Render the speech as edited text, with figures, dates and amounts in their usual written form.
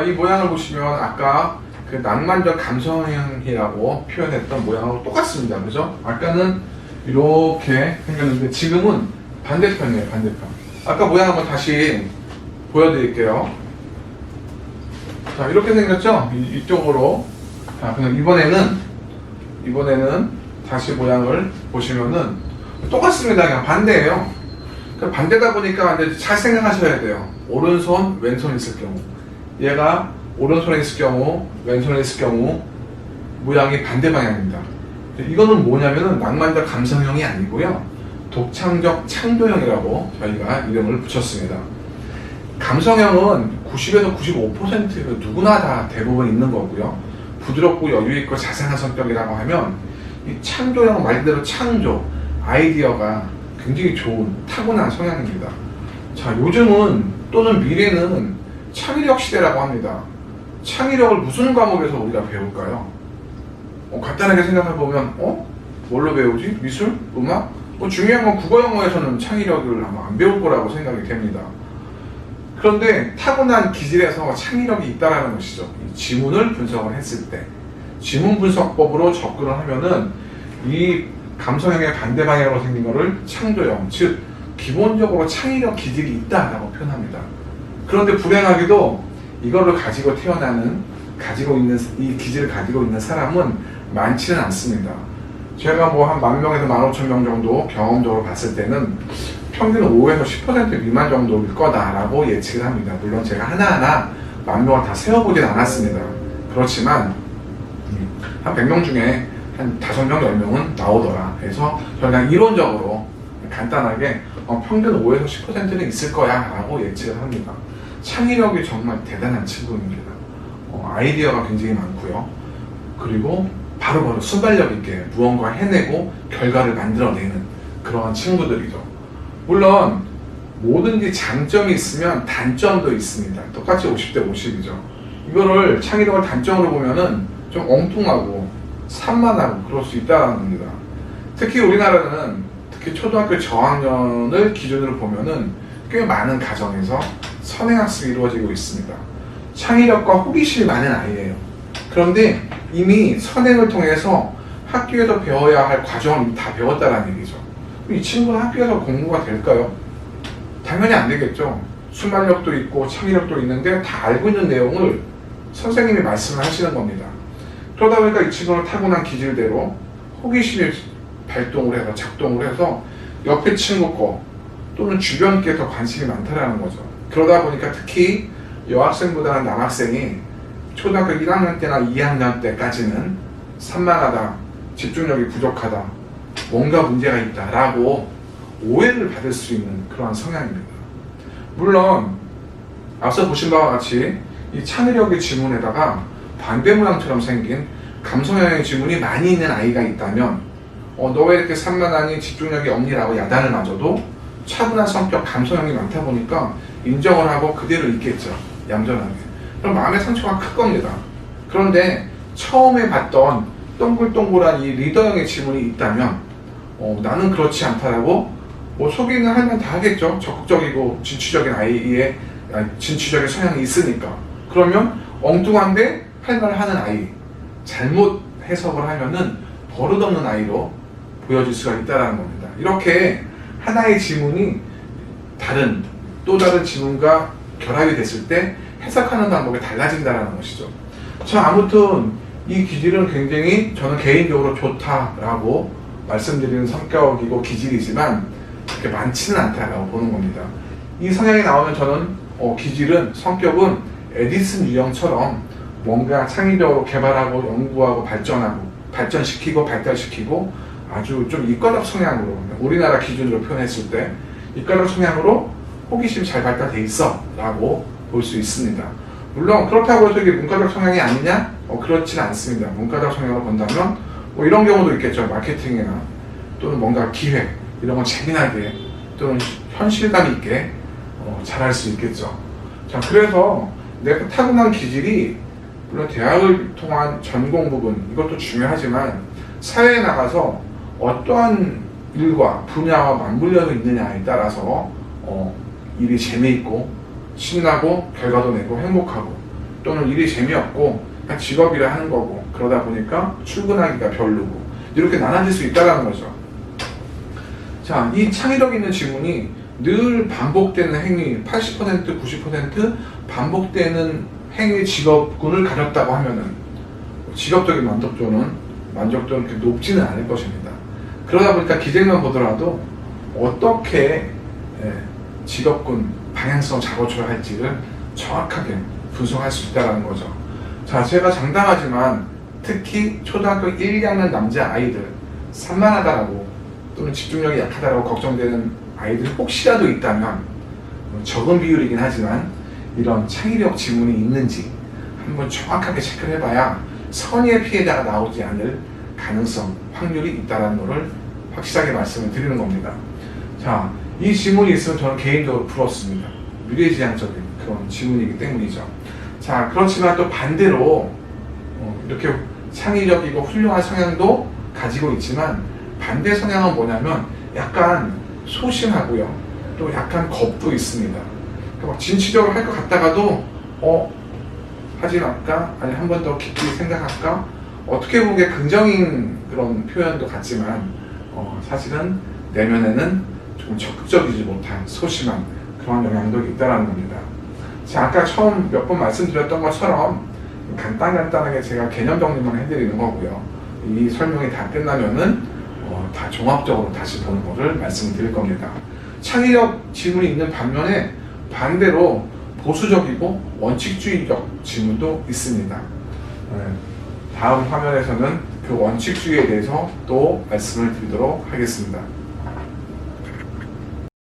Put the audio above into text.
이 모양을 보시면 아까 그 낭만적 감성형이라고 표현했던 모양하고 똑같습니다. 그죠? 아까는 이렇게 생겼는데 지금은 반대편이에요. 반대편. 아까 모양 한번 다시 보여드릴게요. 자, 이렇게 생겼죠? 이쪽으로. 자, 그럼 이번에는 다시 모양을 보시면은 똑같습니다. 그냥 반대예요. 그러니까 반대다 보니까 이제 잘 생각하셔야 돼요. 오른손, 왼손 있을 경우. 얘가 오른손에 있을 경우, 왼손에 있을 경우 모양이 반대 방향입니다. 이거는 뭐냐면은 낭만적 감성형이 아니고요. 독창적 창조형이라고 저희가 이름을 붙였습니다. 감성형은 90에서 95% 누구나 다 대부분 있는 거고요. 부드럽고 여유있고 자상한 성격이라고 하면 이 창조형 말 그대로 창조, 아이디어가 굉장히 좋은 타고난 성향입니다. 자, 요즘은 또는 미래는 창의력 시대라고 합니다. 창의력을 무슨 과목에서 우리가 배울까요? 간단하게 생각해보면 뭘로 배우지? 미술? 음악? 중요한 건 국어 영어에서는 창의력을 아마 안 배울 거라고 생각이 됩니다. 그런데 타고난 기질에서 창의력이 있다는 것이죠. 이 지문을 분석을 했을 때 지문 분석법으로 접근을 하면은 이 감성형의 반대 방향으로 생긴 것을 창조형, 즉 기본적으로 창의력 기질이 있다라고 표현합니다. 그런데 불행하게도 이거를 가지고 태어나는, 이 기질을 가지고 있는 사람은 많지는 않습니다. 제가 뭐 한 10,000명에서 15,000명 정도 경험적으로 봤을 때는 평균 5에서 10% 미만 정도일 거다라고 예측을 합니다. 물론 제가 하나하나 10,000명을 다 세워보진 않았습니다. 그렇지만 한 100명 중에 한 5명, 10명은 나오더라. 그래서 저희가 이론적으로 간단하게 평균 5에서 10%는 있을 거야 라고 예측을 합니다. 창의력이 정말 대단한 친구입니다. 아이디어가 굉장히 많고요. 그리고 바로바로 순발력 있게 무언가 해내고 결과를 만들어내는 그러한 친구들이죠. 물론 뭐든지 장점이 있으면 단점도 있습니다. 똑같이 50대 50이죠. 이거를 창의력을 단점으로 보면은 좀 엉뚱하고 산만하고 그럴 수 있다는 겁니다. 특히 우리나라는 특히 초등학교 저학년을 기준으로 보면은 꽤 많은 가정에서 선행학습이 이루어지고 있습니다. 창의력과 호기심이 많은 아이예요. 그런데 이미 선행을 통해서 학교에서 배워야 할 과정을 다 배웠다는 얘기죠. 이 친구는 학교에서 공부가 될까요? 당연히 안 되겠죠. 순발력도 있고 창의력도 있는데 다 알고 있는 내용을 선생님이 말씀을 하시는 겁니다. 그러다 보니까 이 친구는 타고난 기질대로 호기심이 발동을 해서 작동을 해서 옆에 친구 거 또는 주변 게 더 관심이 많다라는 거죠. 그러다 보니까 특히 여학생보다는 남학생이 초등학교 1학년 때나 2학년 때까지는 산만하다, 집중력이 부족하다, 뭔가 문제가 있다라고 오해를 받을 수 있는 그러한 성향입니다. 물론 앞서 보신 바와 같이 이 창의력의 지문에다가 반대 모양처럼 생긴 감성형의 지문이 많이 있는 아이가 있다면 너 왜 이렇게 산만하니 집중력이 없니라고 야단을 맞아도 차분한 성격 감성형이 많다 보니까 인정을 하고 그대로 있겠죠. 얌전하게. 그럼 마음의 상처가 클 겁니다. 그런데 처음에 봤던 동글동글한 이 리더형의 지문이 있다면 나는 그렇지 않다라고 소개는 하면 다 하겠죠. 적극적이고 진취적인 성향이 있으니까. 그러면 엉뚱한데 할 말을 하는 아이, 잘못 해석을 하면은 버릇없는 아이로 보여질 수가 있다는 겁니다. 이렇게 하나의 지문이 또 다른 지문과 결합이 됐을 때 해석하는 방법이 달라진다는 것이죠. 아무튼 이 기질은 굉장히 저는 개인적으로 좋다라고 말씀드리는 성격이고 기질이지만 그렇게 많지는 않다라고 보는 겁니다. 이 성향이 나오면 저는 기질은, 성격은 에디슨 유형처럼 뭔가 창의적으로 개발하고 연구하고 발전시키고 아주 좀 이과적 성향으로, 우리나라 기준으로 표현했을 때 이과적 성향으로 호기심이 잘 발달돼 있어 라고 볼 수 있습니다. 물론 그렇다고 해서 이게 문과적 성향이 아니냐? 그렇지는 않습니다. 문과적 성향으로 본다면 이런 경우도 있겠죠. 마케팅이나 또는 뭔가 기획 이런 건 재미나게 또는 현실감 있게 잘할 수 있겠죠. 그래서 내가 타고난 기질이 물론 대학을 통한 전공 부분 이것도 중요하지만 사회에 나가서 어떠한 일과 분야와 맞물려서 있느냐에 따라서 일이 재미있고 신나고 결과도 내고 행복하고 또는 일이 재미없고 그냥 직업이라 하는 거고 그러다 보니까 출근하기가 별로고 이렇게 나눠질 수 있다는 거죠. 자, 이 창의력 있는 지문이 늘 반복되는 행위 80% 90% 반복되는 행위 직업군을 가졌다고 하면은 직업적인 만족도는 그렇게 높지는 않을 것입니다. 그러다 보니까 기재만 보더라도 어떻게 직업군 방향성 잡아줘야 할지를 정확하게 분석할 수 있다는 거죠. 자, 제가 장담하지만 특히 초등학교 1, 2학년 남자 아이들 산만하다라고 또는 집중력이 약하다라고 걱정되는 아이들이 혹시라도 있다면 적은 비율이긴 하지만 이런 창의력 지문이 있는지 한번 정확하게 체크를 해봐야 선의의 피해자가 나오지 않을 가능성, 확률이 있다는 것을 확실하게 말씀을 드리는 겁니다. 자, 이 지문이 있으면 저는 개인적으로 부럽습니다. 미래지향적인 그런 지문이기 때문이죠. 자, 그렇지만 또 반대로 이렇게 창의력이고 훌륭한 성향도 가지고 있지만 반대 성향은 뭐냐면 약간 소심하고요. 또 약간 겁도 있습니다. 그러니까 진취적으로 할 것 같다가도 하지 말까? 아니 한 번 더 깊이 생각할까? 어떻게 보면 게 긍정인 그런 표현도 같지만 사실은 내면에는 좀 적극적이지 못한 소심한 그런 영향도 있다는 겁니다. 자, 아까 처음 몇 번 말씀드렸던 것처럼 간단하게 제가 개념 정리만 해드리는 거고요. 이 설명이 다 끝나면은 다 종합적으로 다시 보는 것을 말씀드릴 겁니다. 창의력 지문이 있는 반면에 반대로 보수적이고 원칙주의적 지문도 있습니다. 다음 화면에서는 그 원칙주의에 대해서 또 말씀을 드리도록 하겠습니다.